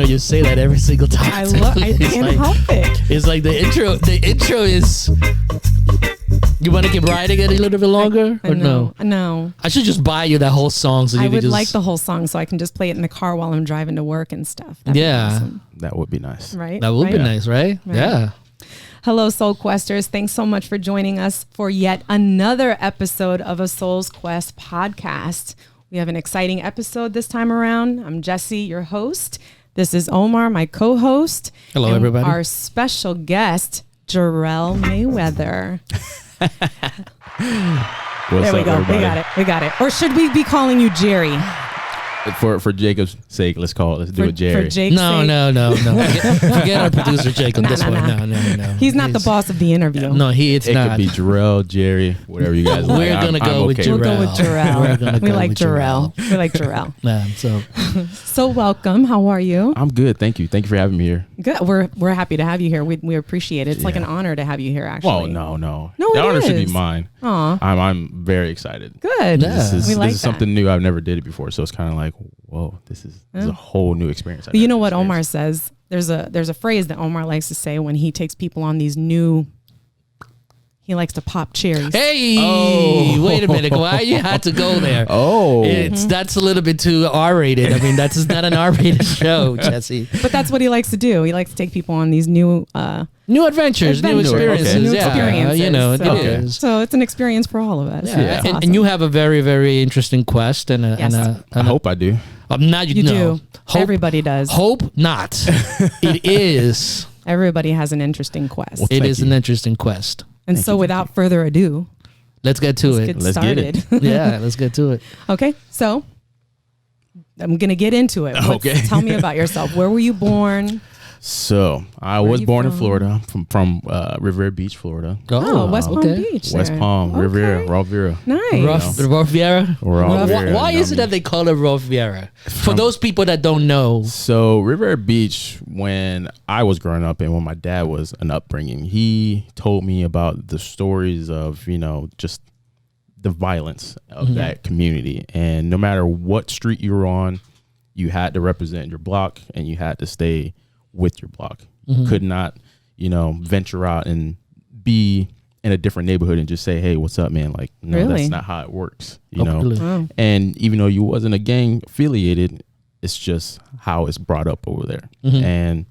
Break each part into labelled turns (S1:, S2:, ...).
S1: you say that every single time.
S2: I can't help it.
S1: It's like the intro is. You want to keep writing it a little bit longer or no?
S2: No.
S1: I should just buy you that whole song so you
S2: I
S1: can
S2: would
S1: just
S2: like the whole song so I can just play it in the car while I'm driving to work and stuff. That'd be awesome.
S3: That would be nice.
S2: Right?
S1: That would be nice, right? Yeah.
S2: Hello, Soul Questers. Thanks so much for joining us for yet another episode of a Soul's Quest podcast. We have an exciting episode this time around. I'm Jessie, your host. This is Omar, my co-host.
S1: Hello, everybody.
S2: Our special guest, Jerrell Fairweather. There we go.
S3: Everybody?
S2: We got it. Or should we be calling you Jerry?
S3: For Jacob's sake, let's do it Jerry.
S2: For Jake's
S1: No. Forget our producer Jake on this one. No.
S2: He's not the boss of the interview.
S1: No, it's
S3: It
S1: not.
S3: could be Jerrell, Jerry, whatever you guys like.
S1: We're gonna go with
S3: okay
S2: We'll go with
S1: We're gonna
S2: Jerrell. We
S1: go
S2: like
S1: with
S2: Jerrell. We like Jerrell.
S1: Yeah,
S2: So welcome. How are you?
S3: I'm good. Thank you. Thank you for having me here.
S2: Good. We're happy to have you here. We appreciate it. It's like an honor to have you here. Actually.
S3: Well, no.
S2: No,
S3: the
S2: it
S3: honor should be
S2: is.
S3: mine.
S2: Aw.
S3: I'm very excited.
S2: Good.
S1: Yeah.
S3: This
S2: we like
S3: is
S2: that.
S3: something new. I've never did it before, so it's kind of like, whoa, this is a whole new experience.
S2: But you know what Omar says? There's a phrase that Omar likes to say when he takes people on these new. He likes to pop cherries.
S1: Hey, wait a minute. Why you had to go there? That's a little bit too R-rated. I mean, that's not an R-rated show, Jesse.
S2: But that's what he likes to do. He likes to take people on these new
S1: adventures, new experiences.
S3: Okay.
S2: New
S1: Yeah,
S2: experiences.
S1: you know,
S2: So-
S1: it is.
S2: So it's an experience for all of us.
S1: Yeah.
S2: That's
S1: And
S2: awesome.
S1: you have a very, very interesting quest and a.
S2: Yes.
S3: I hope I do.
S1: Not
S2: You
S1: no.
S2: do. Everybody does.
S1: Hope not. It is.
S2: Everybody has an interesting quest.
S3: Well,
S1: It
S3: Thank
S1: is
S3: you.
S1: an interesting quest.
S2: And so without further ado,
S1: Let's get to it.
S3: Let's get
S2: started.
S3: it.
S1: Yeah, let's get to it.
S2: Okay, so I'm going to get into it.
S3: Okay.
S2: Tell me about yourself. Where were you born?
S3: So I
S2: Where
S3: was
S2: you
S3: born in
S2: from?
S3: Florida, from Riviera Beach, Florida.
S2: Oh, West Palm Beach.
S3: West
S2: there.
S3: Palm,
S2: Okay.
S3: Riviera.
S2: Nice.
S1: Riviera?
S3: Riviera,
S1: Why is it that they call it Riviera? For those people that don't know.
S3: So Riviera Beach, when I was growing up and when my dad was an upbringing, he told me about the stories of, just the violence of that community. And no matter what street you were on, you had to represent your block and you had to stay with your block. You could not, venture out and be in a different neighborhood and just say, hey, what's up, man? Like, no,
S2: Really?
S3: that's not how it works,
S1: Really?
S2: Wow.
S3: And even though you wasn't a gang affiliated, it's just how it's brought up over there. And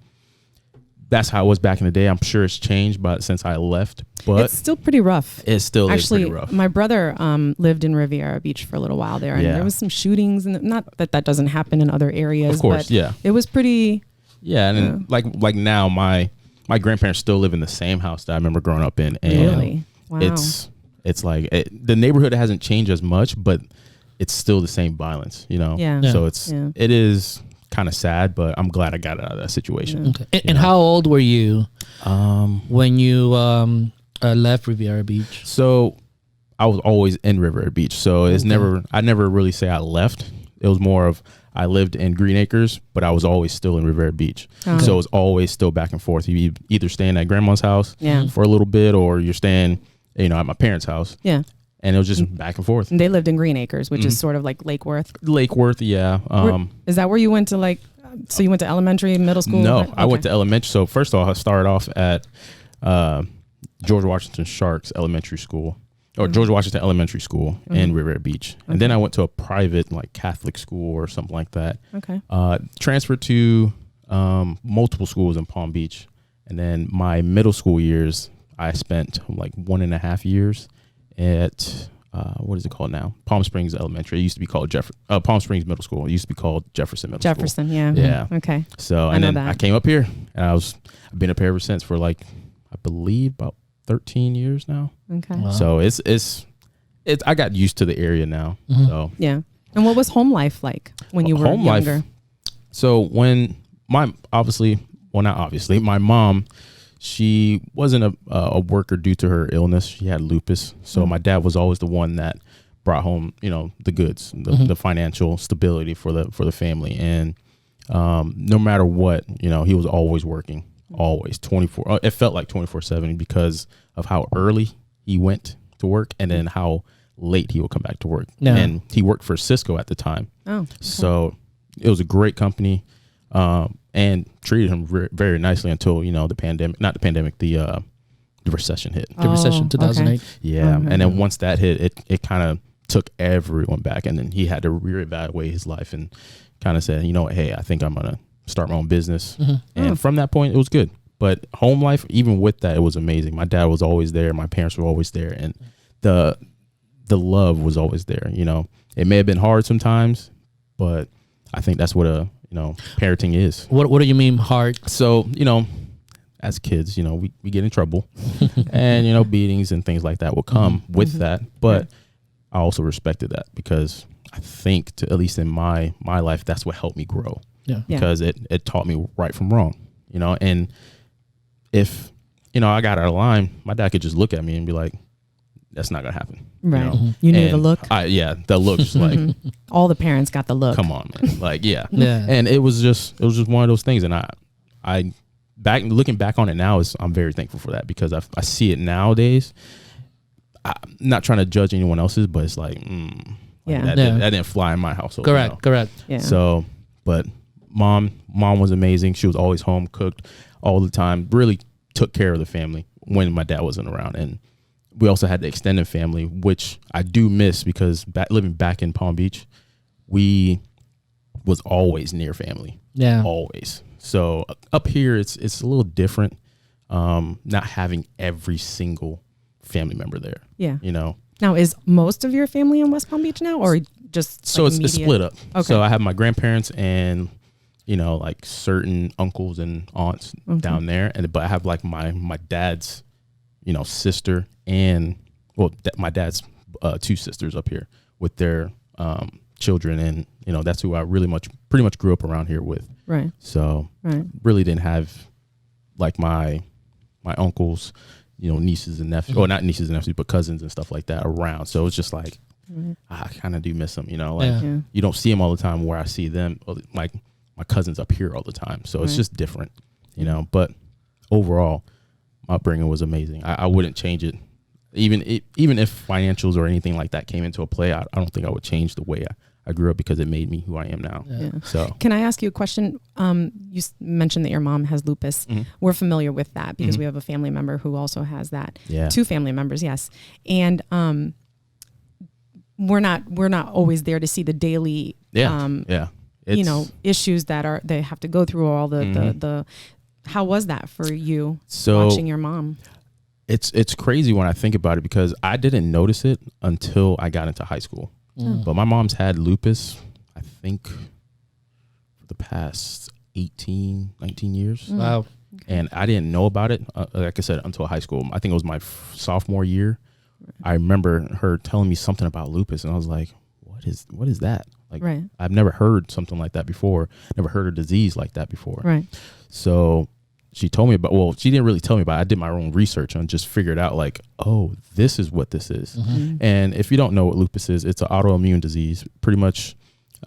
S3: that's how it was back in the day. I'm sure it's changed since I left, but
S2: It's still pretty rough.
S3: it still is
S2: Actually,
S3: pretty rough.
S2: my brother lived in Riviera Beach for a little while there, and
S3: Yeah.
S2: there was some shootings, and not that doesn't happen in other areas.
S3: Of course,
S2: but
S3: yeah.
S2: it was pretty.
S3: Yeah, and then, like now, my grandparents still live in the same house that I remember growing up in, and
S2: Really? Wow.
S3: it's like the neighborhood hasn't changed as much, but it's still the same violence,
S2: Yeah.
S3: So
S2: Yeah.
S3: it is kind of sad, but I'm glad I got out of that situation.
S1: Okay. And how old were you when you left Riviera Beach?
S3: So I was always in Riviera Beach, so I never really say I left. It was more of I lived in Green Acres, but I was always still in Riviera Beach.
S2: Oh.
S3: So it was always still back and forth. You either staying at grandma's house
S2: Yeah.
S3: for a little bit, or you're staying, at my parents' house.
S2: Yeah.
S3: And it was just back and forth.
S2: And they lived in Green Acres, which is sort of like Lake Worth.
S3: Lake Worth, yeah.
S2: Is that where you went to so you went to elementary, middle school?
S3: No,
S2: Okay.
S3: I went to elementary. So first of all, I started off at George Washington Sharks Elementary School, or George Washington Elementary School in Riviera Beach. And then I went to a private Catholic school or something like that.
S2: Okay.
S3: Transferred to multiple schools in Palm Beach. And then my middle school years, I spent 1.5 years at what is it called now? Palm Springs Elementary. It used to be called Palm Springs Middle School. It used to be called Jefferson Middle School.
S2: Jefferson, yeah.
S3: Yeah.
S2: Okay.
S3: So
S2: I
S3: and
S2: know
S3: then
S2: that.
S3: I came up here, and I've been up here ever since for I believe about 13 years now.
S2: Okay.
S1: Wow.
S3: So it's I got used to the area now. So
S2: Yeah. And what was home life like when you were
S3: home
S2: younger?
S3: life. So when my mom, she wasn't a worker due to her illness. She had lupus. So my dad was always the one that brought home, the goods, the financial stability for the family. And no matter what, he was always working, always 24. It felt like 24/7 because of how early he went to work and then how late he would come back to work.
S1: Yeah.
S3: And he worked for Cisco at the time.
S2: Oh.
S3: So it was a great company. and treated him very nicely until, the recession hit.
S1: The recession, 2008.
S2: Okay.
S3: Yeah. And then once that hit, it kind of took everyone back, and then he had to reevaluate his life and kind of said, you know what, hey, I think I'm going to start my own business. And from that point, it was good. But home life, even with that, it was amazing. My dad was always there. My parents were always there. And the love was always there. It may have been hard sometimes, but I think that's what parenting is.
S1: What do you mean hard?
S3: So, as kids, we get in trouble and, beatings and things like that will come with that. But I also respected that because I think at least in my life, that's what helped me grow.
S1: Yeah.
S3: Because it taught me right from wrong, and if, I got out of line, my dad could just look at me and be like, that's not going to happen.
S2: Right. You knew the look.
S3: The look just like.
S2: All the parents got the look.
S3: Come on, man. Like, yeah.
S1: Yeah.
S3: And it was just one of those things. And I looking back on it now, I'm very thankful for that because I see it nowadays. I'm not trying to judge anyone else's, but it's like, that didn't fly in my household.
S1: Correct.
S2: Yeah.
S3: So, but mom was amazing. She was always home, cooked all the time, really took care of the family when my dad wasn't around. And we also had the extended family, which I do miss because living back in Palm Beach, we was always near family.
S1: Yeah.
S3: Always. So up here, it's a little different, not having every single family member there.
S2: Yeah.
S3: Now,
S2: is most of your family in West Palm Beach now, or just
S3: so it's split up?
S2: Okay.
S3: So I have my grandparents and like certain uncles and aunts down there, but I have like my dad's sister and my dad's two sisters up here with their children, and that's who I pretty much grew up around here with.
S2: Right.
S3: So really didn't have like my uncles, nieces and nephews, or not nieces and nephews, but cousins and stuff like that around. So it's just like I kind of do miss them. You don't see them all the time where I see them, like my cousins up here all the time. So it's just different, But overall, my upbringing was amazing. I wouldn't change it. Even if financials or anything like that came into a play, I don't think I would change the way I grew up because it made me who I am now.
S2: Yeah.
S3: So
S2: can I ask you a question? You mentioned that your mom has lupus. We're familiar with that because we have a family member who also has that. Yeah. 2 family members, yes. And we're not always there to see the daily issues that they have to go through, all the how was that for you watching your mom?
S3: It's crazy when I think about it because I didn't notice it until I got into high school. But my mom's had lupus, I think, for the past 18, 19 years.
S1: Wow.
S3: And I didn't know about it, like I said, until high school. I think it was my sophomore year. I remember her telling me something about lupus, and I was like, what is that? Like, I've never heard something like that before. Never heard a disease like that before. Right. So she told me she didn't really tell me about it. I did my own research and just figured out like, oh, this is what this is. And if you don't know what lupus is, it's an autoimmune disease. Pretty much,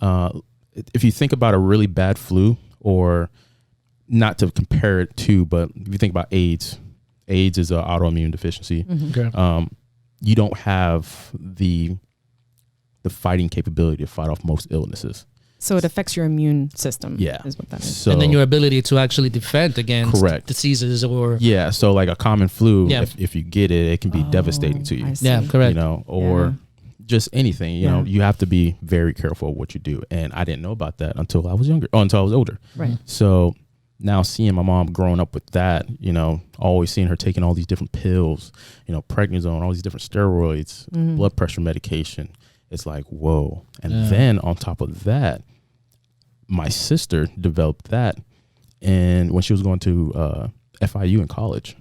S3: if you think about a really bad flu, or not to compare it to, but if you think about AIDS is an autoimmune deficiency. Okay. You don't have the fighting capability to fight off most illnesses.
S2: So it affects your immune system.
S3: Yeah.
S2: Is what that is.
S1: And then your ability to actually defend against diseases or...
S3: Yeah. So like a common flu, if you get it, it can be devastating to you.
S1: Yeah, correct.
S3: Or just anything, you have to be very careful of what you do. And I didn't know about that until I was older. Right. So now seeing my mom growing up with that, always seeing her taking all these different pills, prednisone, all these different steroids, blood pressure medication. It's like, whoa. And then on top of that, my sister developed that. And when she was going to FIU in college,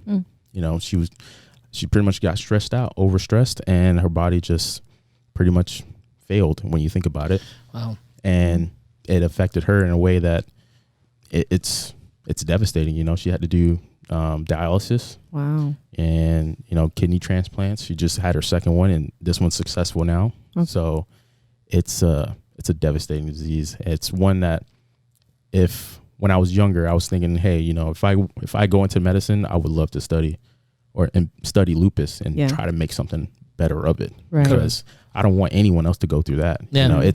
S3: she pretty much got stressed out, overstressed, and her body just pretty much failed when you think about it. Wow. And it affected her in a way that it's devastating. She had to do dialysis. Wow. And, kidney transplants. She just had her second one, and this one's successful now. Okay. So it's a devastating disease. It's one that when I was younger, I was thinking, hey, if I go into medicine, I would love to study lupus and try to make something better of it. Right. Because I don't want anyone else to go through that. Yeah.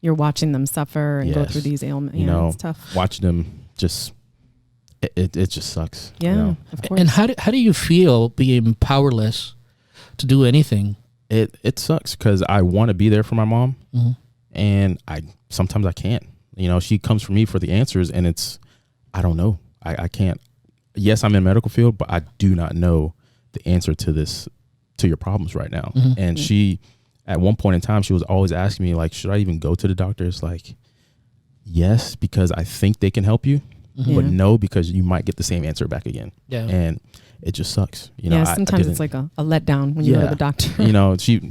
S3: You're
S2: watching them suffer and go through these ailments. It's tough.
S3: Watching them just it just sucks.
S2: Yeah, of course.
S1: And how do you feel being powerless to do anything?
S3: It sucks because I want to be there for my mom, and sometimes I can't. She comes for me for the answers, and I don't know. I can't. Yes, I'm in medical field, but I do not know the answer to your problems right now. And she, at one point in time, she was always asking me, like, should I even go to the doctor? It's like, yes, because I think they can help you, but no, because you might get the same answer back again. Yeah. And it just sucks.
S2: Sometimes it's like a letdown when you go to the doctor.
S3: I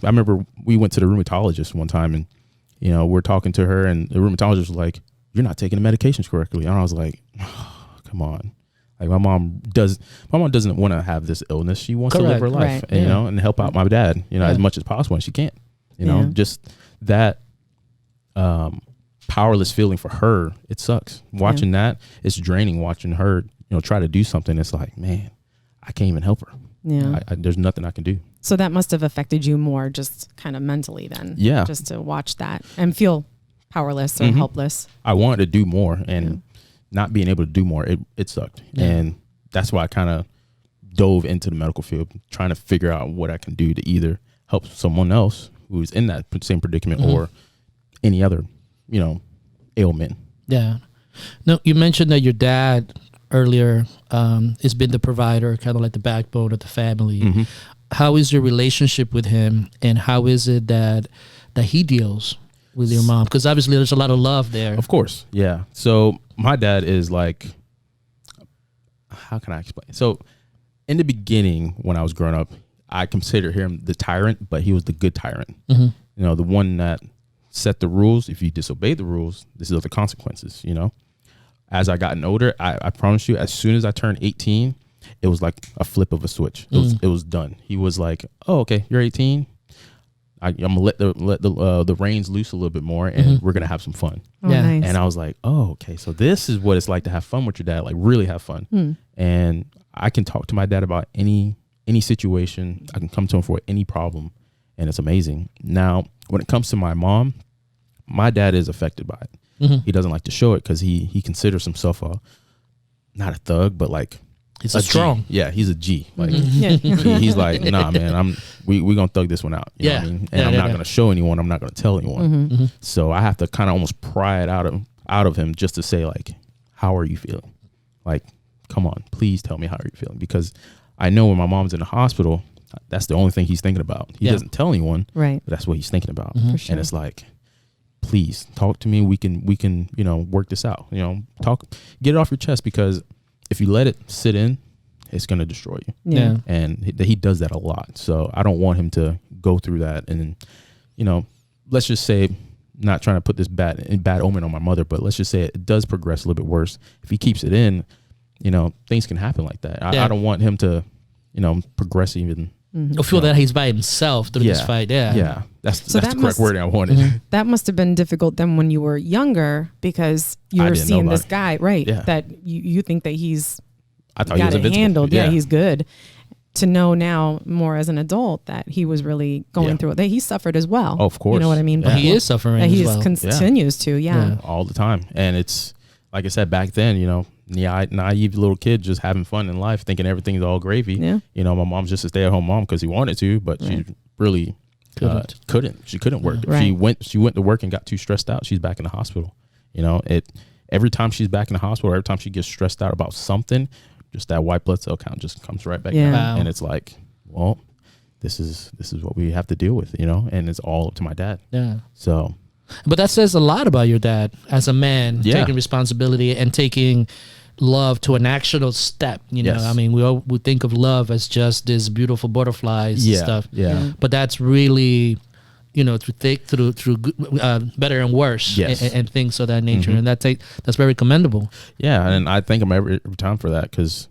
S3: remember we went to the rheumatologist one time, and, we're talking to her, and the rheumatologist was like, you're not taking the medications correctly. And I was like, oh, come on. Like my mom doesn't want to have this illness. She wants to live her life, and help out my dad, as much as possible. And she can't, just that, powerless feeling for her. It sucks watching that. It's draining watching her, try to do something. It's like, man, I can't even help her. Yeah. There's nothing I can do.
S2: So that must have affected you more just kind of mentally then.
S3: Yeah.
S2: Just to watch that and feel powerless or helpless.
S3: I wanted to do more, and not being able to do more, it sucked. And that's why I kind of dove into the medical field, trying to figure out what I can do to either help someone else who's in that same predicament or any other, ailment.
S1: Yeah. No, you mentioned that your dad earlier has been the provider, kind of like the backbone of the family. How is your relationship with him, and how is it that he deals with your mom? Because obviously there's a lot of love there.
S3: Of course. Yeah. So my dad is like, how can I explain? So in the beginning, when I was growing up, I considered him the tyrant, but he was the good tyrant. The one that set the rules. If you disobey the rules, this is the consequences, As I gotten older, I promise you, as soon as I turned 18, it was like a flip of a switch. It was done. He was like, oh, okay, you're 18. I'm gonna let the reins loose a little bit more, and we're gonna have some fun.
S2: Nice.
S3: And I was like, oh, okay, so this is what it's like to have fun with your dad, like really have fun. And I can talk to my dad about any situation. I can come to him for any problem, and it's amazing. Now, when it comes to my mom, my dad is affected by it. He doesn't like to show it because he considers himself not a thug, but like
S1: he's a strong.
S3: Yeah, he's a G. Like he's like, nah, man, we gonna thug this one out. You know what I mean? And I'm not gonna show anyone. I'm not gonna tell anyone. So I have to kind of almost pry it out of him just to say, like, how are you feeling? Like, come on, please tell me how are you feeling, because I know when my mom's in the hospital, that's the only thing he's thinking about. He doesn't tell anyone,
S2: right?
S3: But that's what he's thinking about.
S2: For sure.
S3: And it's like, please talk to me. We can work this out. Get it off your chest, because if you let it sit in, it's going to destroy you.
S2: Yeah.
S3: And he does that a lot. So I don't want him to go through that. And, let's just say, not trying to put this bad omen on my mother, but let's just say it does progress a little bit worse. If he keeps it in, things can happen like that. I don't want him to, progress even.
S1: Or feel that he's by himself through this fight. Yeah.
S3: Yeah. That's the correct wording I wanted.
S2: That must have been difficult then when you were younger, because you were seeing this guy, right? Yeah. That you think that I thought got he was it handled. Yeah, he's good. To know now more as an adult that he was really going through it, that he suffered as well.
S3: Oh, of course.
S2: You know what I mean?
S1: But he is suffering as well.
S2: He continues to,
S3: all the time. And it's, like I said, back then, naive little kid just having fun in life, thinking everything's all gravy. Yeah. My mom's just a stay-at-home mom because he wanted to, but she really couldn't. She couldn't work.
S2: Right.
S3: She went to work and got too stressed out. She's back in the hospital. Every time she's back in the hospital, every time she gets stressed out about something, just that white blood cell count just comes right back down. Wow. And it's like, well, this is what we have to deal with, and it's all up to my dad. Yeah. So,
S1: but that says a lot about your dad as a man, taking responsibility and taking love to an actual step. I mean, we think of love as just this beautiful butterflies and stuff. Yeah. But that's really, through better and worse, and things of that nature. And that's very commendable.
S3: Yeah. And I thank him every time for that. 'Cause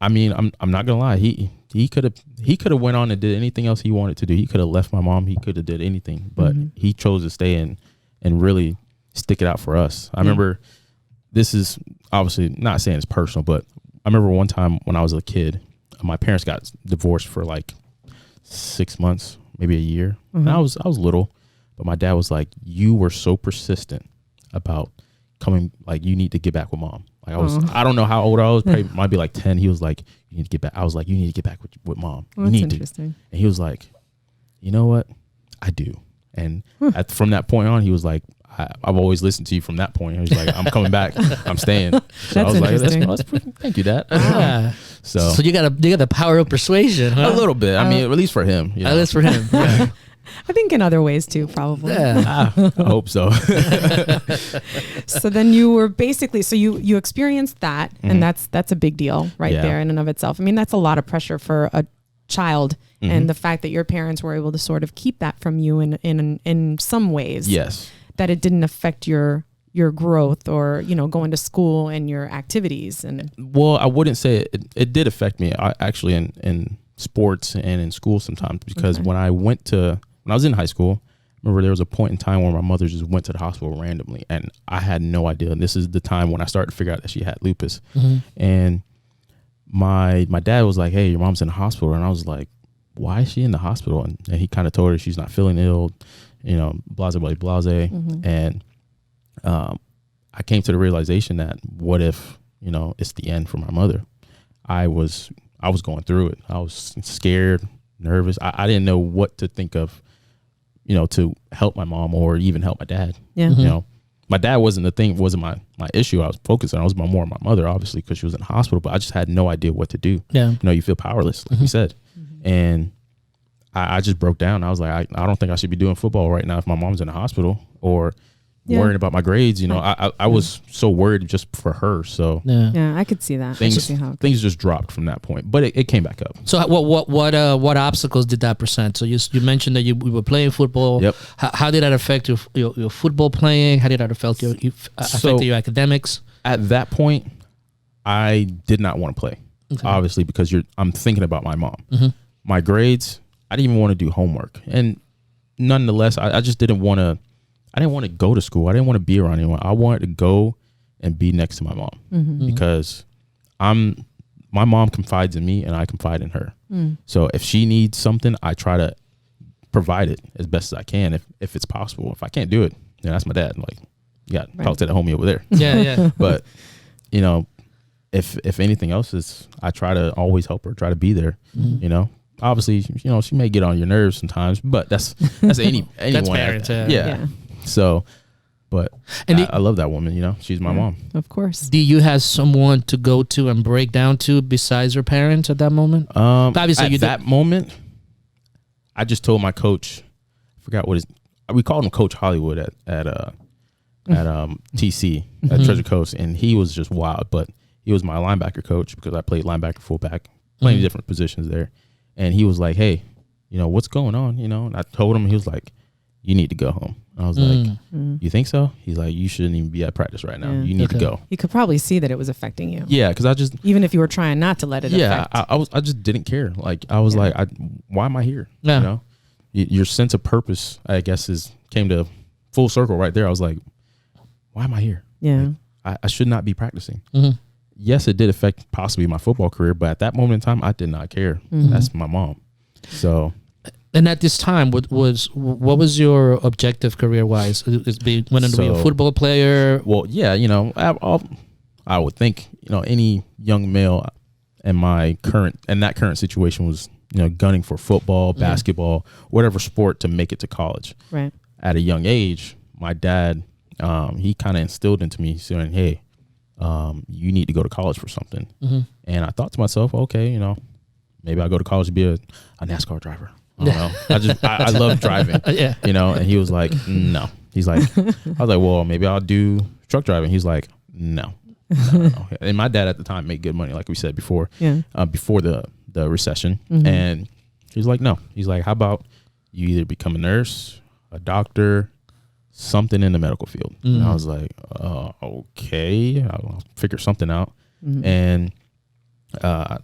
S3: I mean, I'm not gonna lie. He could have went on and did anything else he wanted to do. He could have left my mom. He could have did anything, but he chose to stay in and really stick it out for us. I remember, this is obviously not saying it's personal, but I remember one time when I was a kid, my parents got divorced for like 6 months, maybe a year. And I was little, but my dad was like, you were so persistent about coming, like, you need to get back with mom. Like, I don't know how old I was, probably might be like 10. He was like, you need to get back. I was like, you need to get back with mom.
S2: Well, that's interesting.
S3: And he was like, you know what? I do. And from that point on, he was like, I've always listened to you from that point. He was like, I'm coming back. I'm staying. So I was like, thank you, Dad.
S1: Yeah.
S3: So
S1: you got the power of persuasion, huh?
S3: A little bit. I mean, at least for him. You know?
S1: At least for him. Yeah.
S2: I think in other ways too, probably.
S1: Yeah.
S3: I hope so.
S2: So then you were basically, so you experienced that, and that's a big deal right there in and of itself. I mean, that's a lot of pressure for a child, and the fact that your parents were able to sort of keep that from you in some ways.
S3: Yes.
S2: That it didn't affect your growth or, going to school and your activities. And
S3: well, I wouldn't say it did affect me. I actually in sports and in school sometimes, because when I was in high school, remember there was a point in time where my mother just went to the hospital randomly, and I had no idea. And this is the time when I started to figure out that she had lupus. And my dad was like, hey, your mom's in the hospital. And I was like, why is she in the hospital? And he kind of told her she's not feeling ill, blase, blase, blase. And I came to the realization that what if, it's the end for my mother? I was going through it. I was scared, nervous. I didn't know what to think of, to help my mom or even help my dad. Yeah. My dad wasn't my issue. I was focused on. I was more on my mother, obviously, because she was in the hospital, but I just had no idea what to do. Yeah. You feel powerless, like you said. And I just broke down. I was like, I don't think I should be doing football right now if my mom's in the hospital, or worrying about my grades. I was so worried just for her. So
S2: yeah, I could see that.
S3: Things just dropped from that point, but it came back up.
S1: So what obstacles did that present? So you mentioned that you were playing football. Yep. How did that affect your football playing? How did that affect your academics?
S3: At that point, I did not want to play, obviously, because I'm thinking about my mom. My grades, I didn't even want to do homework, and nonetheless, I just didn't want to. I didn't want to go to school. I didn't want to be around anyone. I wanted to go and be next to my mom, because my mom confides in me and I confide in her. So if she needs something, I try to provide it as best as I can, if it's possible. If I can't do it, then that's my dad. Like, you got talk to the homie over there.
S1: Yeah.
S3: But if anything else is, I try to always help her, try to be there. Obviously, she may get on your nerves sometimes, but that's anyone.
S1: That's parents.
S3: Yeah. So, but I love that woman. She's my mom.
S2: Of course.
S1: Do you have someone to go to and break down to besides your parents at that moment?
S3: Obviously, at that moment, I just told my coach. I forgot we called him Coach Hollywood at TC at Treasure Coast, and he was just wild. But he was my linebacker coach, because I played linebacker, fullback, plenty of different positions there. And he was like, hey, what's going on? And I told him. He was like, you need to go home. I was like, you think so? He's like, you shouldn't even be at practice right now. You need to go.
S2: You could probably see that it was affecting you.
S3: Yeah, because
S2: even if you were trying not to let it affect.
S3: I just didn't care. Like, I was like, why am I here? Yeah. Your sense of purpose, I guess, came to full circle right there. I was like, why am I here?
S2: Yeah.
S3: Like, I should not be practicing. Yes, it did affect possibly my football career, but at that moment in time, I did not care. That's my mom. So.
S1: And at this time, what was your objective career-wise? Wanting to be a football player?
S3: Well, yeah, I would think, any young male in that current situation was, gunning for football, basketball, whatever sport to make it to college.
S2: Right. At
S3: a young age, my dad, he kind of instilled into me saying, hey, you need to go to college for something. And I thought to myself, okay, maybe I'll go to college to be a NASCAR driver. I don't know. I love driving. And he was like, no. He's like, I was like, well, maybe I'll do truck driving. He's like, no. And my dad at the time made good money, like we said before, before the recession. And he's like, no. He's like, how about you either become a nurse, a doctor, something in the medical field. And I was like, okay, I'll figure something out. And I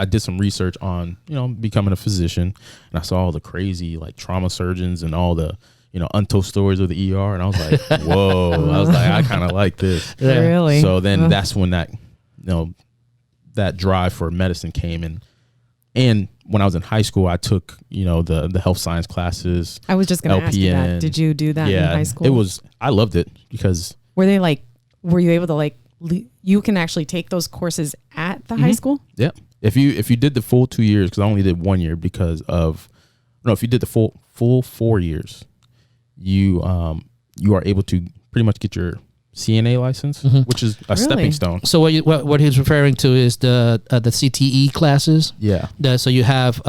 S3: did some research on, becoming a physician, and I saw all the crazy like trauma surgeons and all the, untold stories of the ER. And I was like, whoa, I was like, I kind of like this.
S2: Yeah. Really?
S3: So then that's when that, that drive for medicine came in. And when I was in high school, I took, the health science classes.
S2: I was just going to ask you that. Did you do that in high school?
S3: I loved it because
S2: were you able to you can actually take those courses at the high school?
S3: Yeah. If you did the full 2 years, because I only did 1 year if you did the full 4 years, you are able to pretty much get your CNA license, which is a stepping stone.
S1: So what he's referring to is the CTE classes.
S3: Yeah.
S1: So you have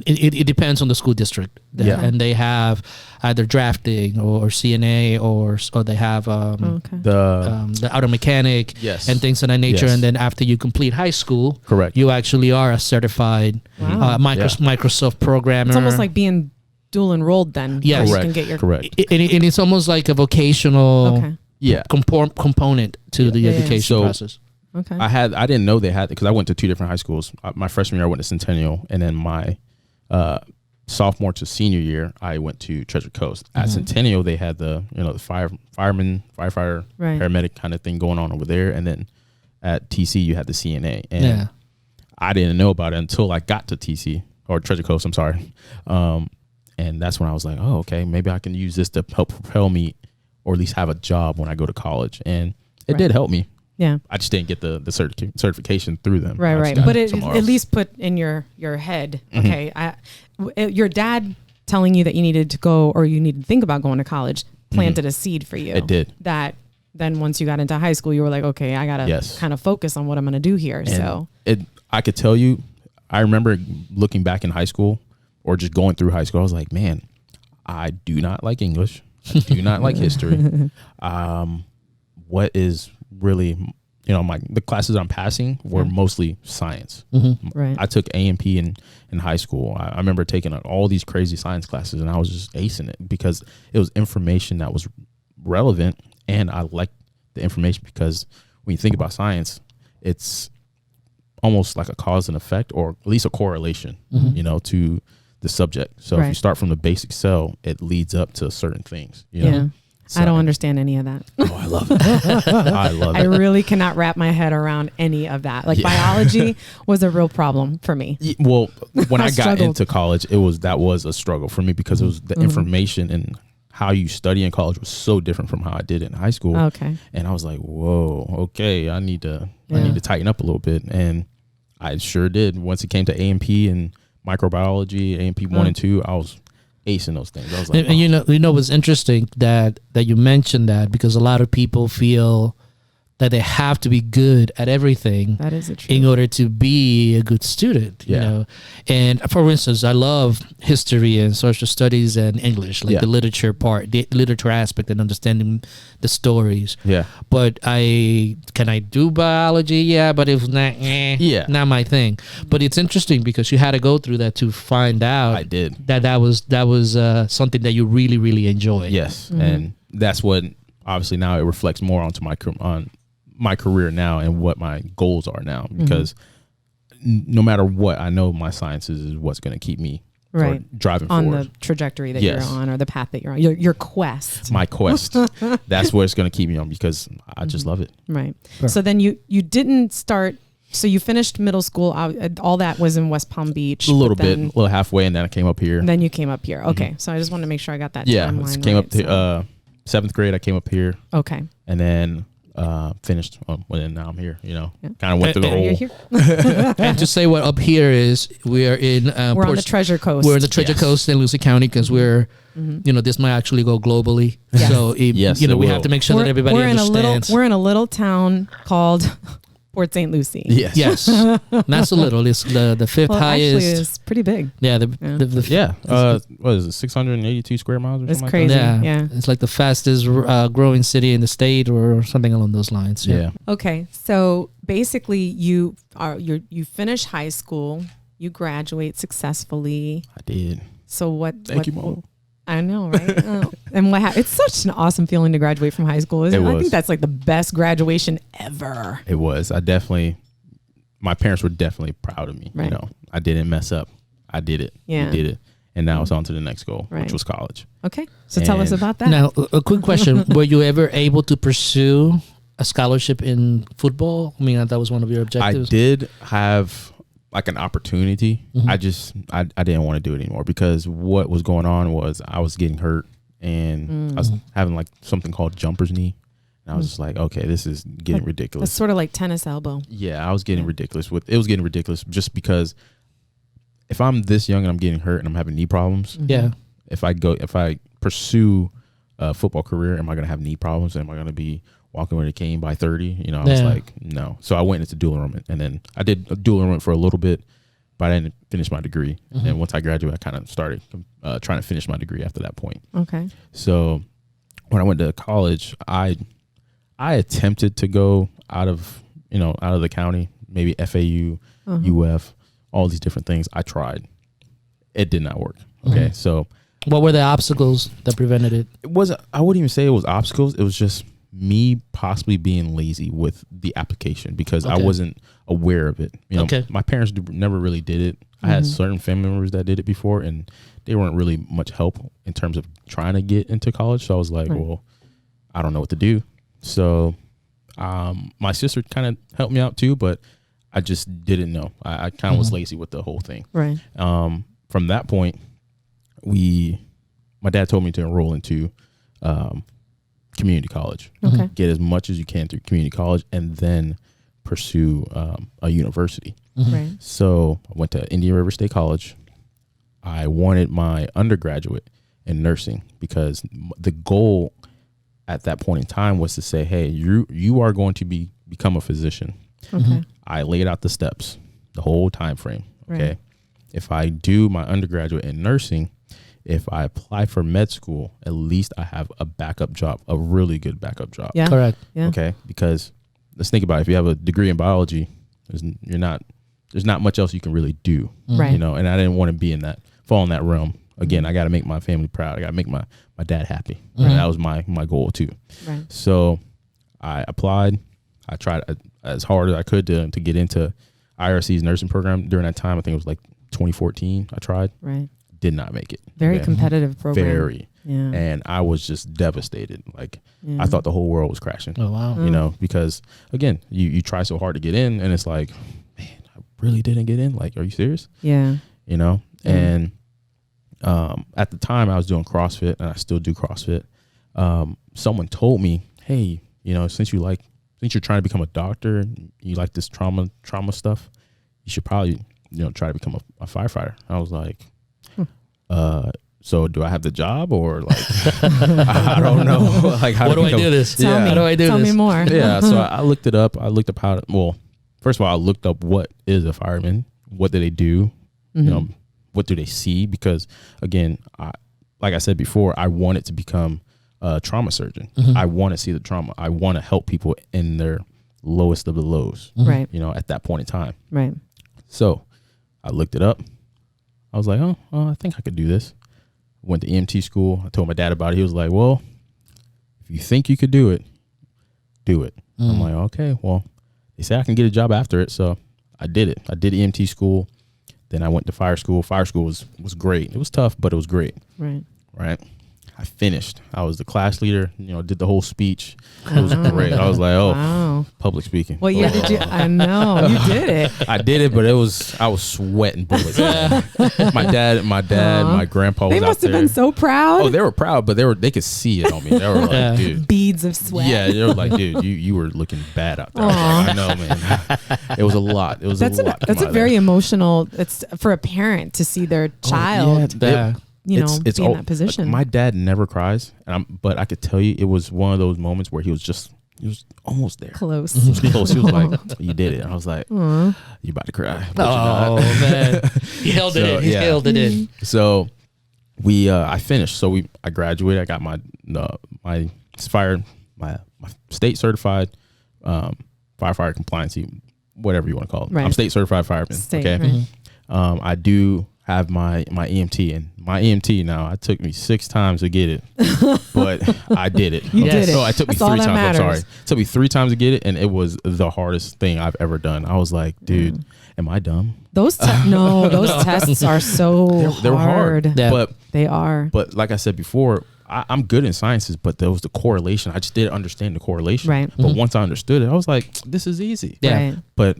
S1: it depends on the school district. And they have either drafting or CNA or they have the auto mechanic and things of that nature. And then after you complete high school,
S3: correct,
S1: you actually are a certified Microsoft programmer.
S2: It's almost like being dual enrolled then.
S1: Yes.
S2: You can get your
S3: correct.
S1: And it's almost like a vocational component to the education process.
S2: Okay.
S3: I didn't know they had it because I went to 2 different high schools. My freshman year I went to Centennial, and then my sophomore to senior year I went to Treasure Coast. At Centennial they had the fireman, firefighter, paramedic kind of thing going on over there, and then at TC you had the CNA. And I didn't know about it until I got to TC or Treasure Coast. I'm sorry. And that's when I was like, oh, okay, maybe I can use this to help propel me or at least have a job when I go to college. And it did help me.
S2: Yeah.
S3: I just didn't get the certification through them.
S2: Right. But it at least put in your head, okay, your dad telling you that you needed to go or you needed to think about going to college planted a seed for you.
S3: It did.
S2: That then once you got into high school, you were like, okay, I got to kind of focus on what I'm going to do here. And
S3: I could tell you, I remember looking back in high school or just going through high school, I was like, man, I do not like English. I do not like history. What is really, the classes I'm passing were mostly science.
S2: Right.
S3: I took A&P in high school. I remember taking all these crazy science classes, and I was just acing it because it was information that was relevant, and I liked the information because when you think about science, it's almost like a cause and effect, or at least a correlation, to the subject. So if you start from the basic cell, it leads up to certain things. You know?
S2: So, I don't understand any of that.
S3: Oh, I love it. I love it.
S2: I really cannot wrap my head around any of that. Like biology was a real problem for me.
S3: Well, when I got into college, that was a struggle for me because it was the information and how you study in college was so different from how I did it in high school.
S2: Okay.
S3: And I was like, whoa, okay, I need to tighten up a little bit. And I sure did. Once it came to A&P and microbiology, A&P 1 and 2, I was acing those things. I was like,
S1: and what's interesting that you mentioned that, because a lot of people feel that they have to be good at everything.
S2: That is true.
S1: In order to be a good student, you know. And for instance, I love history and social studies and English, like the literature part, the literature aspect, and understanding the stories. Yeah. But can I do biology? Yeah, but it was not my thing. But it's interesting because you had to go through that to find out.
S3: I did.
S1: That was something that you really, really enjoyed.
S3: Yes, and that's what obviously now it reflects more onto my career now and what my goals are now, because no matter what, I know my sciences is what's going to keep me driving
S2: on
S3: forward.
S2: The trajectory that you're on, or the path that you're on, your quest.
S3: My quest. That's what it's going to keep me on, because I just love it.
S2: Right. Sure. So then you didn't start. So you finished middle school. All that was in West Palm Beach.
S3: A little halfway, and then I came up here.
S2: And then you came up here. Okay. So I just wanted to make sure I got that timeline.
S3: Yeah, came up to 7th grade. I came up here.
S2: Okay.
S3: And then finished and now I'm here, kind of went through the whole
S1: and to say what up here is, we are in
S2: we're on the Treasure Coast.
S1: We're in the Treasure Coast in Lucy County, because we're this might actually go globally. So we have to make sure that everybody understands.
S2: We're in a little town called Port St. Lucie.
S1: Yes. Not so little. It's the fifth highest.
S2: Actually, it's pretty big.
S1: Yeah.
S3: What is it? 682 square miles or
S2: it's
S3: something
S2: crazy.
S3: like that?
S2: Yeah.
S1: It's like the fastest growing city in the state, or something along those lines.
S3: Yeah.
S2: Okay. So basically, you finish high school, you graduate successfully.
S3: I did.
S2: So what?
S3: Thank you, Mom.
S2: I know, right? And what happened? It's such an awesome feeling to graduate from high school, isn't it? I think that's like the best graduation ever.
S3: It was. My parents were definitely proud of me.
S2: Right.
S3: I didn't mess up. I did it.
S2: Yeah.
S3: We did it. And now it's on to the next goal, which was college.
S2: Okay. So tell us about that.
S1: Now, a quick question. Were you ever able to pursue a scholarship in football? I mean, that was one of your objectives.
S3: I did have like an opportunity. I didn't want to do it anymore, because what was going on was I was getting hurt and I was having like something called jumper's knee. And I was just like, okay, this is getting ridiculous.
S2: It's sort of like tennis elbow.
S3: Yeah, I was getting ridiculous it was getting ridiculous just because if I'm this young and I'm getting hurt and I'm having knee problems, if I pursue a football career, am I going to have knee problems? Am I going to be walking with a cane by 30? You know, I was like, no. So I went into dual enrollment, and then I did a dual enrollment for a little bit, but I didn't finish my degree. And once I graduated, I kind of started trying to finish my degree after that point. Okay. So when I went to college, I attempted to go out of the county, maybe FAU, UF, all these different things. I tried. It did not work. Okay. So
S1: what were the obstacles that prevented it?
S3: I wouldn't even say it was obstacles. It was just me possibly being lazy with the application because I wasn't aware of it. You know, my parents never really did it. I had certain family members that did it before, and they weren't really much help in terms of trying to get into college. So I was like, well, I don't know what to do. So my sister kind of helped me out too, but I just didn't know. I kind of was lazy with the whole thing. Right. From that point, my dad told me to enroll into community college. Okay. Get as much as you can through community college and then pursue a university. Right. So I went to Indian River State College. I wanted my undergraduate in nursing because the goal at that point in time was to say, hey, you are going to become a physician. Okay. I laid out the steps, the whole time frame. Okay. Right. If I do my undergraduate in nursing, if I apply for med school, at least I have a backup job, a really good backup job.
S1: Yeah. Correct.
S3: Yeah. Okay. Because let's think about it. If you have a degree in biology, there's not much else you can really do. Right. You know, and I didn't want to fall in that realm. Again, I got to make my family proud. I got to make my dad happy. Right. And that was my goal too. Right. So I applied. I tried as hard as I could to get into IRC's nursing program during that time. I think it was like 2014. I tried. Right. Did not make it.
S2: Very competitive program.
S3: Very. Yeah. And I was just devastated. Like I thought the whole world was crashing. Oh wow. You know, because again, you try so hard to get in and it's like, man, I really didn't get in. Like, are you serious? Yeah. You know? And at the time I was doing CrossFit and I still do CrossFit. Someone told me, hey, you know, since you're trying to become a doctor and you like this trauma stuff, you should probably, try to become a firefighter. I was like, so do I have the job or like, I don't know. Like, how do I do this?
S2: Tell me more.
S3: Yeah. So I looked it up. I looked up first of all, I looked up what is a fireman? What do they do? What do they see? Because again, like I said before, I wanted to become a trauma surgeon. I want to see the trauma. I want to help people in their lowest of the lows. Right. At that point in time. Right. So I looked it up. I was like, oh, I think I could do this. Went to EMT school. I told my dad about it. He was like, well, if you think you could do it, do it. I'm like, okay, well, they say I can get a job after it. So I did it. I did EMT school. Then I went to fire school. Fire school was great. It was tough, but it was great. Right. Right. I finished. I was the class leader, did the whole speech. It was great. I was like, wow. Public speaking.
S2: What year did you? I know. You did it.
S3: I did it, but I was sweating bullets. My dad, my grandpa was out there.
S2: They must have been so proud.
S3: Oh, they were proud, but they could see it on me. They were like, dude.
S2: Beads of sweat.
S3: Yeah, they were like, dude, you were looking bad out there. I know, man. It was a lot. That's
S2: a very emotional. It's for a parent to see their child. It's be in that position.
S3: Like, my dad never cries, but I could tell you it was one of those moments where he was almost there.
S2: Close.
S3: He was close. He was like, you did it. And I was like, you about to cry.
S1: Oh, man. He held it in. He held it in.
S3: So I finished. So I graduated. I got my state certified firefighter compliancy, whatever you want to call it. Right. I'm state certified fireman. Okay. Right. I do have my EMT, and my EMT now, it took me 6 times to get it, but I did it.
S2: You did it.
S3: Oh, it took me 3 times. I'm sorry. It took me 3 times to get it, and it was the hardest thing I've ever done. I was like, dude, am I dumb?
S2: Those tests are so
S3: they're hard.
S2: Yeah. But they are.
S3: But like I said before, I'm good in sciences, but there was the correlation. I just didn't understand the correlation. Right. But once I understood it, I was like, this is easy.
S2: Yeah. Right.
S3: But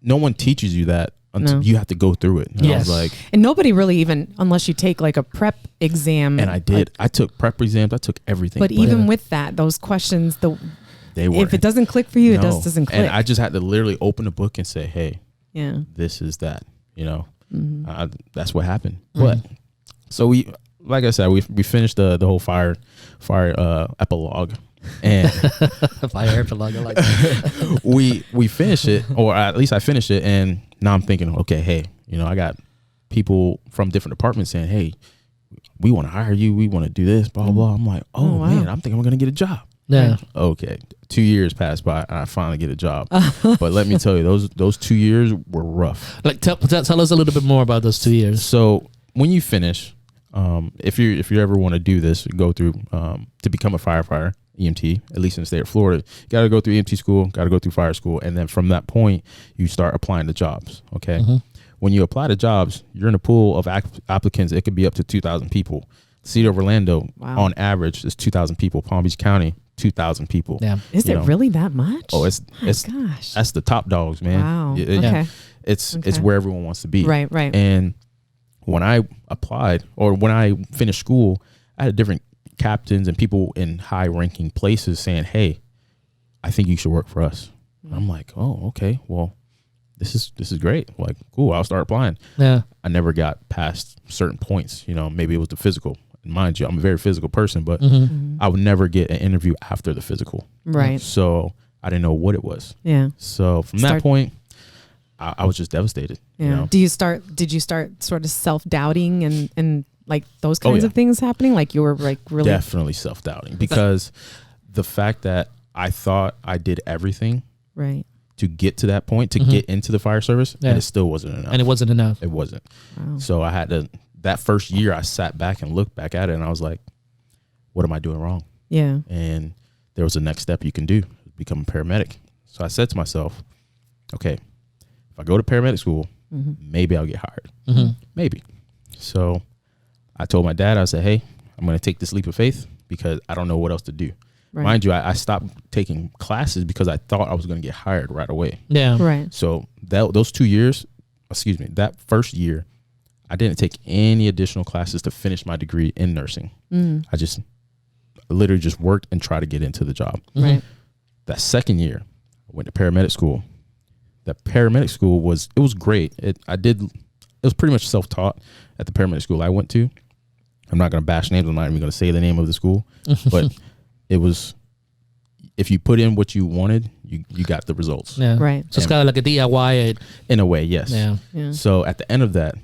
S3: no one teaches you that until you have to go through it. And I was like,
S2: and nobody really even, unless you take like a prep exam.
S3: And I did. I took prep exams. I took everything.
S2: But even with that, those questions, if it doesn't click for you, it doesn't click.
S3: And I just had to literally open a book and say, hey, this is that, that's what happened. But so like I said, we finished the whole fire epilogue. And
S1: fire epilogue, I like that.
S3: we finished it, or at least I finished it, and now I'm thinking, okay, hey, I got people from different departments saying, hey, we want to hire you, we want to do this, blah blah. I'm like, oh wow. Man, I'm thinking I'm gonna get a job.
S1: Yeah.
S3: Okay. 2 years passed by and I finally get a job. But let me tell you, those 2 years were rough.
S1: Like tell us a little bit more about those 2 years.
S3: So when you finish, if you ever want to do this, go through to become a firefighter, EMT, at least in the state of Florida, you got to go through EMT school, got to go through fire school, and then from that point you start applying to jobs. Okay. When you apply to jobs, you're in a pool of applicants. It could be up to 2,000 people. The city of Orlando, on average, is 2,000 people. Palm Beach County, 2,000 people.
S1: Yeah.
S2: Is it really that much?
S3: Oh, it's
S2: gosh.
S3: That's the top dogs, man.
S2: Wow.
S3: Okay. It's where everyone wants to be.
S2: Right.
S3: And when I applied, or when I finished school, I had different captains and people in high ranking places saying, hey, I think you should work for us. I'm like, oh, okay, well, this is great. Like, cool, I'll start applying.
S1: Yeah.
S3: I never got past certain points, maybe it was the physical. Mind you, I'm a very physical person, but I would never get an interview after the physical.
S2: Right.
S3: So I didn't know what it was.
S2: Yeah.
S3: So from that point, I was just devastated.
S2: Yeah. Did you start sort of self-doubting and like those kinds of things happening? Like you were like really
S3: definitely self-doubting, because the fact that I thought I did everything to get to that point, to get into the fire service, and it still wasn't enough.
S1: And it wasn't enough.
S3: It wasn't.
S2: Wow.
S3: So I had to, that first year I sat back and looked back at it and I was like, what am I doing wrong?
S2: Yeah.
S3: And there was a next step you can do, become a paramedic. So I said to myself, okay, if I go to paramedic school, maybe I'll get hired. Maybe. So I told my dad, I said, hey, I'm going to take this leap of faith because I don't know what else to do. Right. Mind you, I stopped taking classes because I thought I was going to get hired right away.
S1: Yeah.
S2: Right.
S3: So those 2 years, that first year, I didn't take any additional classes to finish my degree in nursing. I just literally just worked and tried to get into the job.
S2: Right.
S3: That second year, I went to paramedic school. That paramedic school was great. It was pretty much self-taught at the paramedic school I went to. I'm not going to bash names. I'm not even going to say the name of the school, but it was, if you put in what you wanted, you got the results.
S1: Yeah.
S2: Right.
S1: So it's kind of like a DIY.
S3: In a way, yes.
S1: Yeah.
S3: So at the end of that,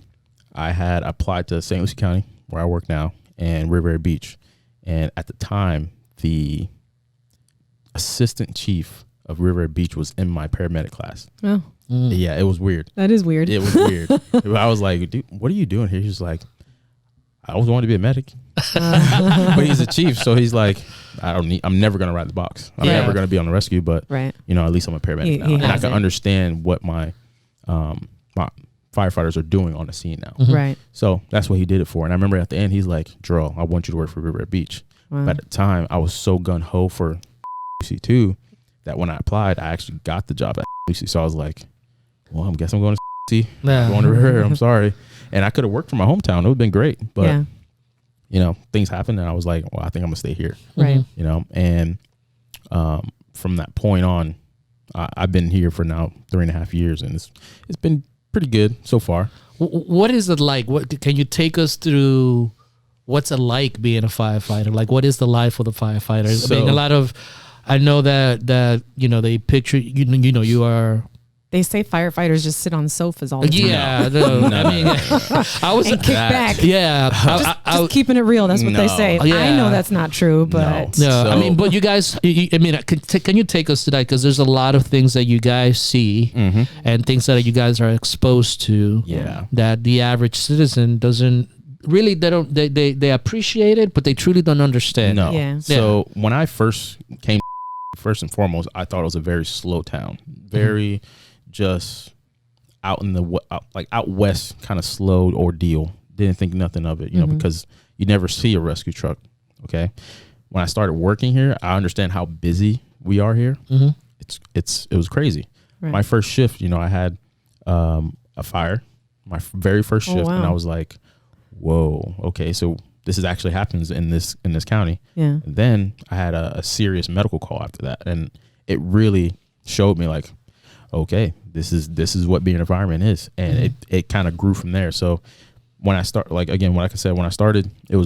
S3: I had applied to St. Lucie County, where I work now, and Riviera Beach. And at the time, the assistant chief of Riviera Beach was in my paramedic class. Oh. Yeah, it was weird.
S2: That is weird.
S3: It was weird. I was like, dude, what are you doing here? He's like, I always wanted to be a medic. But he's a chief, so he's like, I'm never going to ride the box. I'm never going to be on the rescue, but at least I'm a paramedic now. And I can understand what my firefighters are doing on the scene now.
S2: Right.
S3: So that's what he did it for. And I remember at the end, he's like, Jerrell, I want you to work for Riviera Beach. Wow. But at the time, I was so gung-ho for UC2 that when I applied, I actually got the job at UC. So I was like, well, I guess I'm going to UC. I'm going to Riviera. I'm sorry. And I could have worked from my hometown. It would have been great. But, things happened. And I was like, well, I think I'm going to stay here.
S2: Right.
S3: And from that point on, I've been here for now 3.5 years. And it's been pretty good so far.
S1: What is it like? What can you take us through? What's it like being a firefighter? Like, what is the life of the firefighter?
S3: So,
S1: I mean, I know that they picture you are.
S2: They say firefighters just sit on sofas all the time.
S1: Yeah, I was
S2: and kick back.
S1: Yeah,
S2: just keeping it real. That's what they say.
S1: Yeah.
S2: I know that's not true, but
S1: I mean, but you guys, can you take us to that? Because there's a lot of things that you guys see and things that you guys are exposed to.
S3: Yeah,
S1: that the average citizen doesn't really. They appreciate it, but they truly don't understand.
S3: No. Yeah. So when I first came, first and foremost, I thought it was a very slow town, very. Just out in the out west, kind of slow ordeal. Didn't think nothing of it, because you never see a rescue truck. Okay, when I started working here, I understand how busy we are here. It was crazy. Right. My first shift, I had a fire, my very first shift,
S2: wow.
S3: and I was like, whoa, okay, so this is actually happens in this county.
S2: Yeah.
S3: And then I had a serious medical call after that, and it really showed me like, okay, this is what being an fireman is, and it kind of grew from there. So when I start, like I said, when I started, in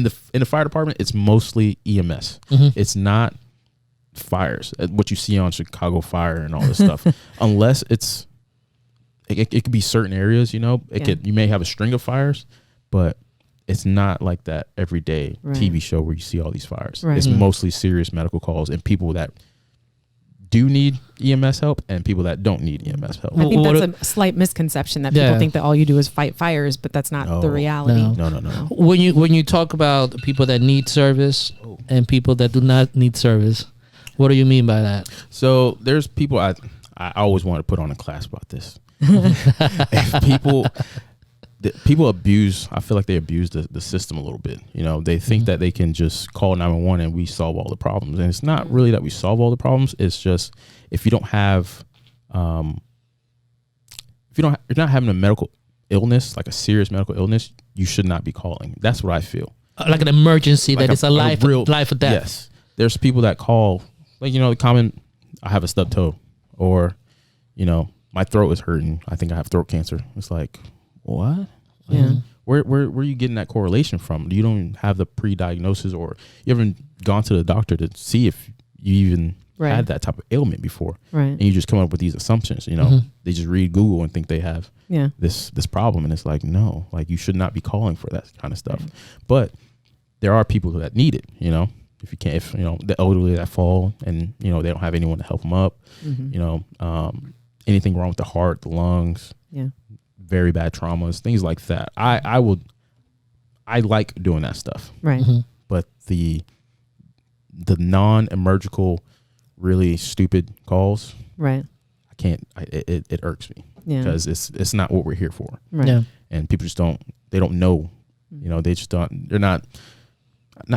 S3: the fire department, it's mostly EMS. It's not fires, what you see on Chicago Fire and all this stuff, unless it could be certain areas, you may have a string of fires, but it's not like that everyday TV show where you see all these fires. It's mostly serious medical calls and people that do need EMS help and people that don't need EMS help.
S2: I think that's a slight misconception that people think that all you do is fight fires, but that's not the reality.
S3: No.
S1: When you talk about people that need service and people that do not need service, what do you mean by that? So
S3: there's people I always want to put on a class about this. If people abuse, I feel like they abuse the system a little bit. They think that they can just call 911 and we solve all the problems, and it's not really that we solve all the problems. It's just if you don't have, you're not having a medical illness, like a serious medical illness, you should not be calling. That's what I feel. Like an emergency, like it's a life or death. Yes, there's people that call, like the common, I have a stub toe, or my throat is hurting, I think I have throat cancer. It's like, what?
S2: Yeah.
S3: Where are you getting that correlation from? You don't have the pre-diagnosis, or you haven't gone to the doctor to see if you even had that type of ailment before.
S2: Right.
S3: And you just come up with these assumptions, They just read Google and think they have this problem. And it's like, no, like you should not be calling for that kind of stuff. Right. But there are people that need it, If you can't, the elderly that fall and, they don't have anyone to help them up, anything wrong with the heart, the lungs, very bad traumas, things like that. I like doing that stuff.
S2: Right.
S3: But the non-emergical, really stupid calls,
S2: right,
S3: I can't, it irks me because it's not what we're here for.
S2: Right. Yeah.
S3: And people just don't know, they just don't, they're not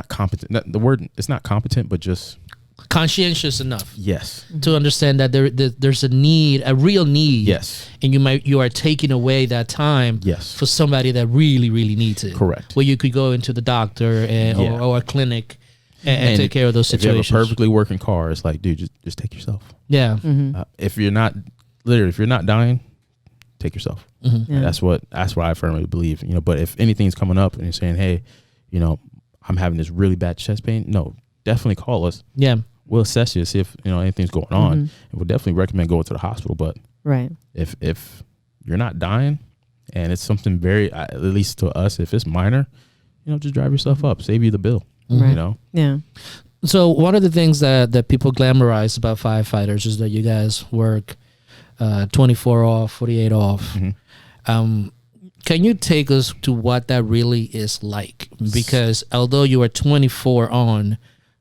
S3: competent. The word, it's not competent, but just conscientious enough. Yes. To understand that there's a need, a real need. Yes. And you are taking away that time. Yes. For somebody that really, really needs it. Correct. Where you could go into the doctor or a clinic and take care of those situations. If you have a perfectly working car, it's like, dude, just take yourself. Yeah. If you're not dying, take yourself. Yeah. That's what I firmly believe. But if anything's coming up and you're saying, hey, I'm having this really bad chest pain, no, definitely call us. Yeah. We'll assess you, see if anything's going on, and we'll definitely recommend going to the hospital. But if you're not dying and it's something very, at least to us, if it's minor, just drive yourself up, save you the bill. Right. Yeah. So one of the things that people glamorize about firefighters is that you guys work 24 off, 48 off. Can you take us to what that really is like? Because although you are 24 on,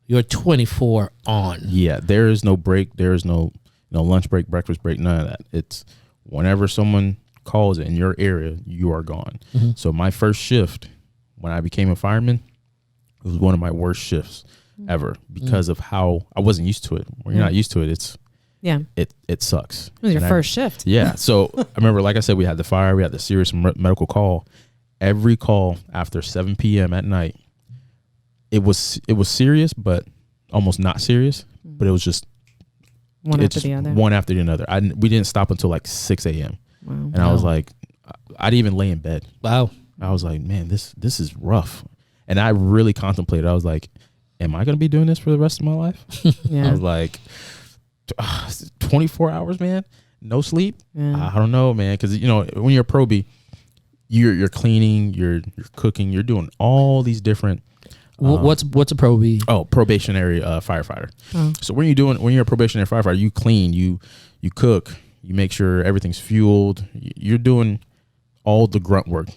S3: you're 24 on. Yeah, there is no break. There is no lunch break, breakfast break, none of that. It's whenever someone calls in your area, you are gone. So my first shift when I became a fireman, it was one of my worst shifts ever because of how I wasn't used to it. When you're not used to it, it sucks. It was your first shift. Yeah. So I remember, like I said, we had the fire, we had the serious medical call. Every call after 7 p.m. at night, it was serious, but almost not serious. But it was just one after the other. One after the other. We didn't stop until like 6 a.m. Wow. And I was like, I didn't even lay in bed. Wow. I was like, man, this is rough. And I really contemplated. I was like, am I going to be doing this for the rest of my life? I was like, 24 hours, man, no sleep. I don't know, man, because when you're a probie, you're cleaning, you're cooking, you're doing all these different. What's a probie? Oh, probationary firefighter. Oh. So when you're a probationary firefighter, you clean, you cook, you make sure everything's fueled. You're doing all the grunt work,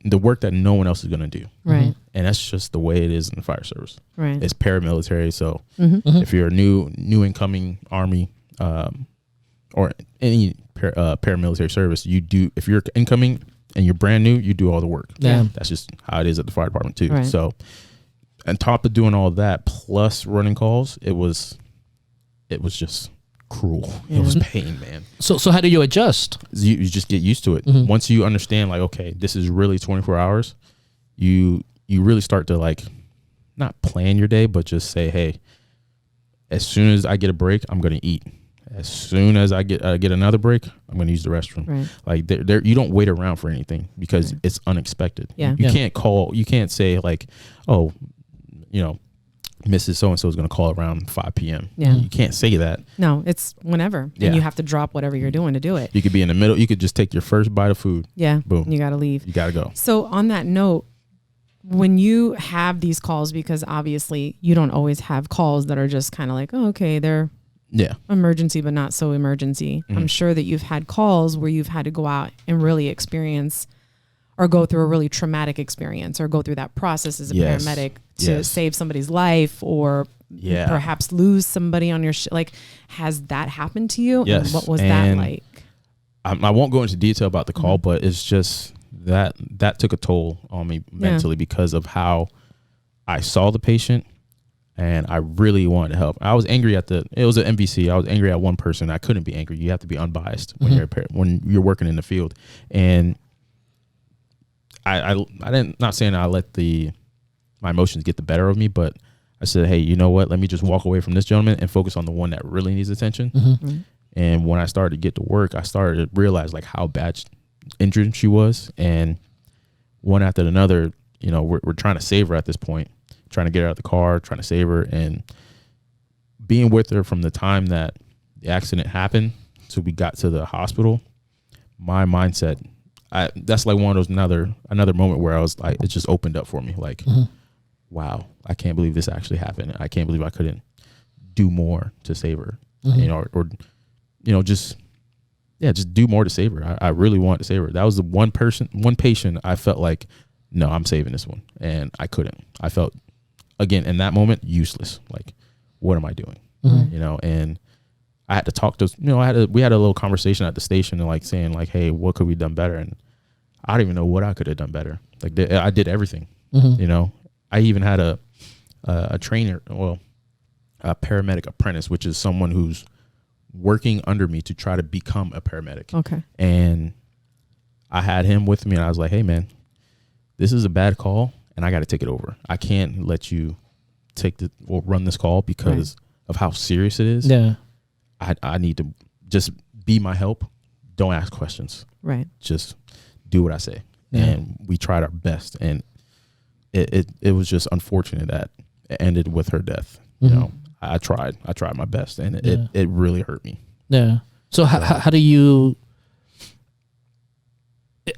S3: the work that no one else is going to do. Right. And that's just the way it is in the fire service. Right. It's paramilitary. So if you're a new incoming Army or any paramilitary service, you do, if you're incoming and you're brand new, you do all the work. Yeah. That's just how it is at the fire department too. Right. So on top of doing all that plus running calls, it was just cruel. It was pain, man.
S1: So how do you adjust?
S3: You just get used to it. Once you understand, like, okay, this is really 24 hours, you really start to, like, not plan your day, but just say, hey, as soon as I get a break, I'm going to eat. As soon as I get another break, I'm going to use the restroom.
S2: Right.
S3: Like, you don't wait around for anything because it's unexpected.
S2: Yeah.
S3: You can't say, like, oh, you know, Mrs. So-and-so is going to call around 5 p.m.
S2: Yeah.
S3: You can't say that.
S2: No, it's whenever.
S3: Yeah.
S2: And you have to drop whatever you're doing to do it.
S3: You could be in the middle. You could just take your first bite of food.
S2: Yeah.
S3: Boom.
S2: You got to leave.
S3: You got to go.
S2: So on that note, when you have these calls, because obviously you don't always have calls that are just kind of like, oh, okay, they're emergency, but not so emergency. I'm sure that you've had calls where you've had to go out and really experience or go through a really traumatic experience or go through that process as a paramedic to save somebody's life or perhaps lose somebody on your like, has that happened to you?
S3: Yes.
S2: And what was that like?
S3: I won't go into detail about the call, but it's just that took a toll on me mentally because of how I saw the patient and I really wanted to help. I was angry it was an MVC. I was angry at one person. I couldn't be angry. You have to be unbiased when you're working in the field. And I didn't, not saying I let my emotions get the better of me, but I said, hey, you know what? Let me just walk away from this gentleman and focus on the one that really needs attention. And when I started to get to work, I started to realize, like, how bad injured she was. And one after another, you know, we're trying to save her at this point, trying to get her out of the car, trying to save her, and being with her from the time that the accident happened till we got to the hospital. My mindset, that's like one of those another moment where I was like, it just opened up for me. Like, wow, I can't believe this actually happened. I can't believe I couldn't do more to save her, you know, or you know, just do more to save her. I really wanted to save her. That was the one patient I felt like, no, I'm saving this one. And I couldn't. I felt, again, in that moment, useless. Like, what am I doing? You know, and I had to talk to, you know, we had a little conversation at the station and, like, saying, like, hey, what could we have done better? And I don't even know what I could have done better. Like, I did everything, you know. I even had a trainer, well, a paramedic apprentice, which is someone who's working under me to try to become a paramedic.
S2: Okay.
S3: And I had him with me and I was like, hey, man, this is a bad call and I got to take it over. I can't let you run this call because of how serious it is.
S1: Yeah.
S3: I need to just be my help. Don't ask questions.
S2: Right.
S3: Just do what I say. Yeah. And we tried our best. And it was just unfortunate that it ended with her death. You know, I tried my best, and it really hurt me.
S1: Yeah. So how do you?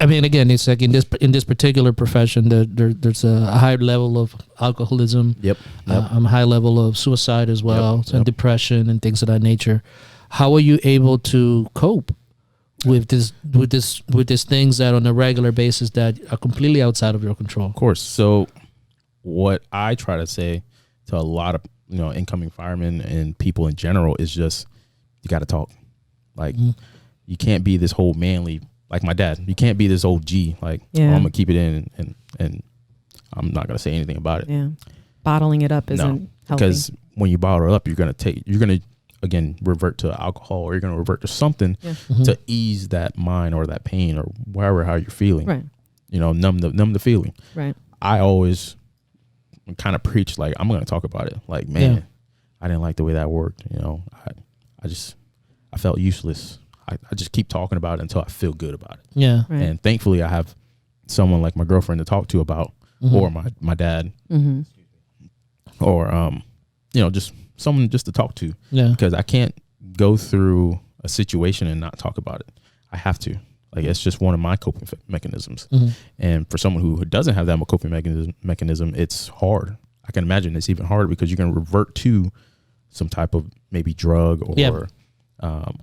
S1: I mean, again, it's like in this particular profession, there's a high level of alcoholism.
S3: Yep.
S1: A high level of suicide as well, and depression and things of that nature. How are you able to cope with these things that on a regular basis that are completely outside of your control?
S3: Of course. So, what I try to say to a lot of, you know, incoming firemen and people in general is just, you got to talk. Like, you can't be this whole manly, like my dad. You can't be this old G, like, oh, I'm gonna keep it in and I'm not gonna say anything about it.
S2: Yeah, bottling it up isn't healthy. Because
S3: when you bottle it up, you're gonna again revert to alcohol, or you're gonna revert to something to ease that mind or that pain or how you're feeling. Right. You know, numb the feeling. Right. I always kind of preach, like, I'm gonna talk about it. Like, man, I didn't like the way that worked. You know, I felt useless. I just keep talking about it until I feel good about it. Yeah. Right. And thankfully I have someone like my girlfriend to talk to about, or my dad, or, you know, just someone just to talk to. Yeah. Because I can't go through a situation and not talk about it. I have to. Like, it's just one of my coping mechanisms. And for someone who doesn't have that coping mechanism, it's hard. I can imagine it's even harder because you're going to revert to some type of maybe drug or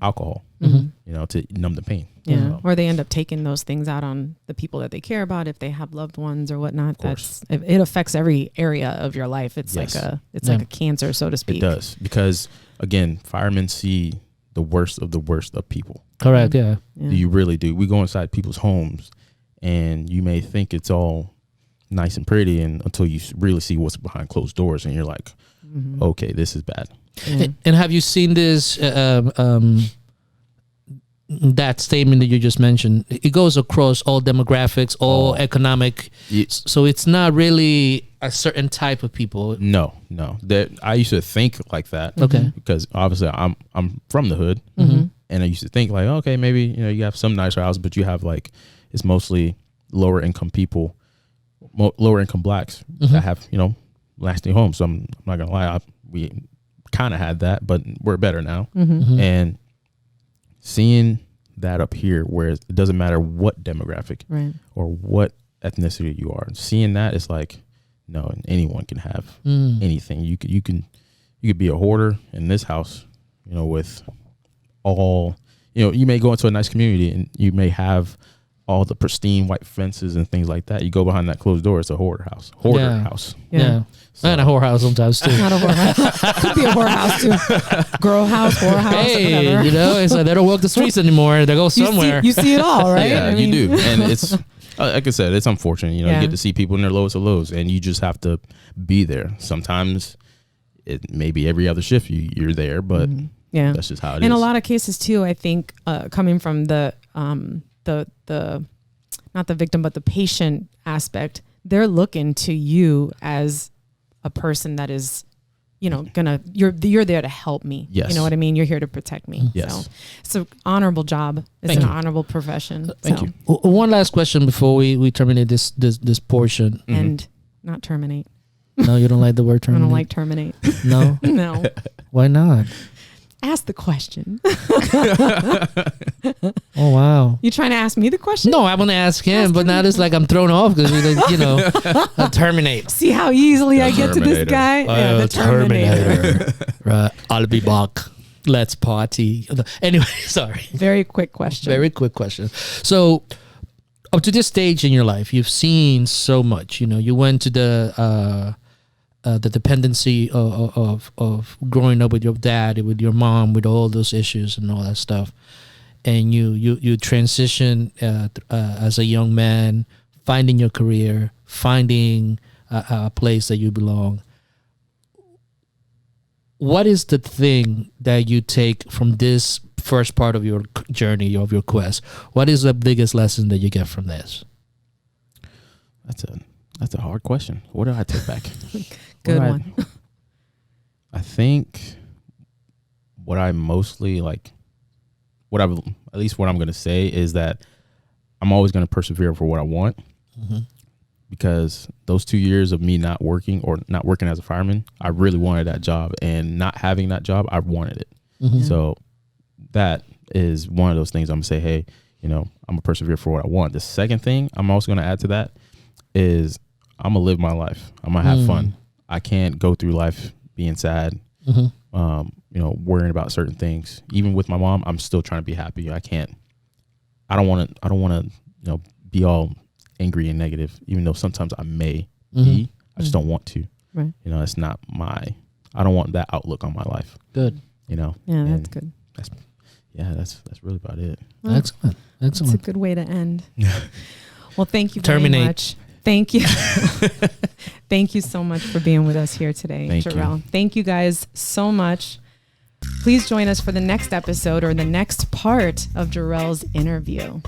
S3: alcohol, you know, to numb the pain.
S2: Yeah. Or they end up taking those things out on the people that they care about if they have loved ones or whatnot. It affects every area of your life. It's like a cancer, so to speak.
S3: It does, because again, firemen see the worst of people.
S1: Correct. Yeah.
S3: You really do. We go inside people's homes and you may think it's all nice and pretty, and until you really see what's behind closed doors, and you're like, okay, this is bad.
S1: And have you seen this? That statement that you just mentioned, it goes across all demographics, all economic. So it's not really a certain type of people.
S3: No. That I used to think like that.
S1: Okay.
S3: Because obviously I'm from the hood, and I used to think like, okay, maybe you have some nicer houses, but you have like it's mostly lower income people, lower income blacks that have lasting homes. So I'm not gonna lie, we kind of had that, but we're better now, and seeing that up here where it doesn't matter what demographic or what ethnicity you are, seeing that is like, no, anyone can have anything. You could be a hoarder in this house, with all, you may go into a nice community and you may have all the pristine white fences and things like that. You go behind that closed door, it's a hoarder house.
S1: Yeah. So, and a whorehouse sometimes too.
S2: Not a whorehouse. Could be a whorehouse too. Girl house, whorehouse,
S1: hey,
S2: whatever.
S1: It's like they don't walk the streets anymore. They go somewhere.
S2: You see it all, right?
S3: Yeah, you do. And it's, like I said, it's unfortunate. You get to see people in their lowest of lows, and you just have to be there. Sometimes it may be every other shift you're there, but that's just how it is.
S2: In a lot of cases too, I think coming from the not the victim, but the patient aspect, they're looking to you as a person that is, you're there to help me.
S3: Yes.
S2: You know what I mean? You're here to protect me.
S3: Yes.
S2: So it's an honorable job. It's an honorable profession.
S3: Thank you.
S1: One last question before we terminate this portion.
S2: And not terminate.
S1: No, you don't like the word terminate?
S2: I don't like terminate.
S1: No?
S2: No.
S1: Why not?
S2: Ask the question.
S1: Oh, wow.
S2: You trying to ask me the question?
S1: No, I want to ask him, but now it's like I'm thrown off because terminate.
S2: See how easily I get to this guy? The Terminator.
S1: Right. I'll be back. Let's party. Anyway, sorry.
S2: Very quick question. So up to this stage in your life, you've seen so much. You went to the dependency of growing up with your dad, with your mom, with all those issues and all that stuff, and you transition as a young man, finding your career, finding a place that you belong. What is the thing that you take from this first part of your journey, of your quest? What is the biggest lesson that you get from this?
S3: That's a hard question. What do I take back?
S2: Good one.
S3: I think what I mostly like, what I'm going to say is that I'm always going to persevere for what I want, because those 2 years of me not working as a fireman, I really wanted that job, and not having that job, I wanted it. So that is one of those things I'm going to say, hey, I'm going to persevere for what I want. The second thing I'm also going to add to that is I'm going to live my life. I'm going to have fun. I can't go through life being sad, worrying about certain things. Even with my mom, I'm still trying to be happy. I don't want to, be all angry and negative, even though sometimes I may be. I just don't want to.
S2: Right.
S3: It's not I don't want that outlook on my life.
S1: Good.
S2: Yeah, that's good.
S3: That's really about it.
S2: Well,
S1: Excellent.
S2: That's a good way to end. Well, thank you very
S1: Terminate.
S2: much. Thank you. Thank you so much for being with us here today, Jerrell. Thank you guys so much. Please join us for the next episode or the next part of Jerrell's interview.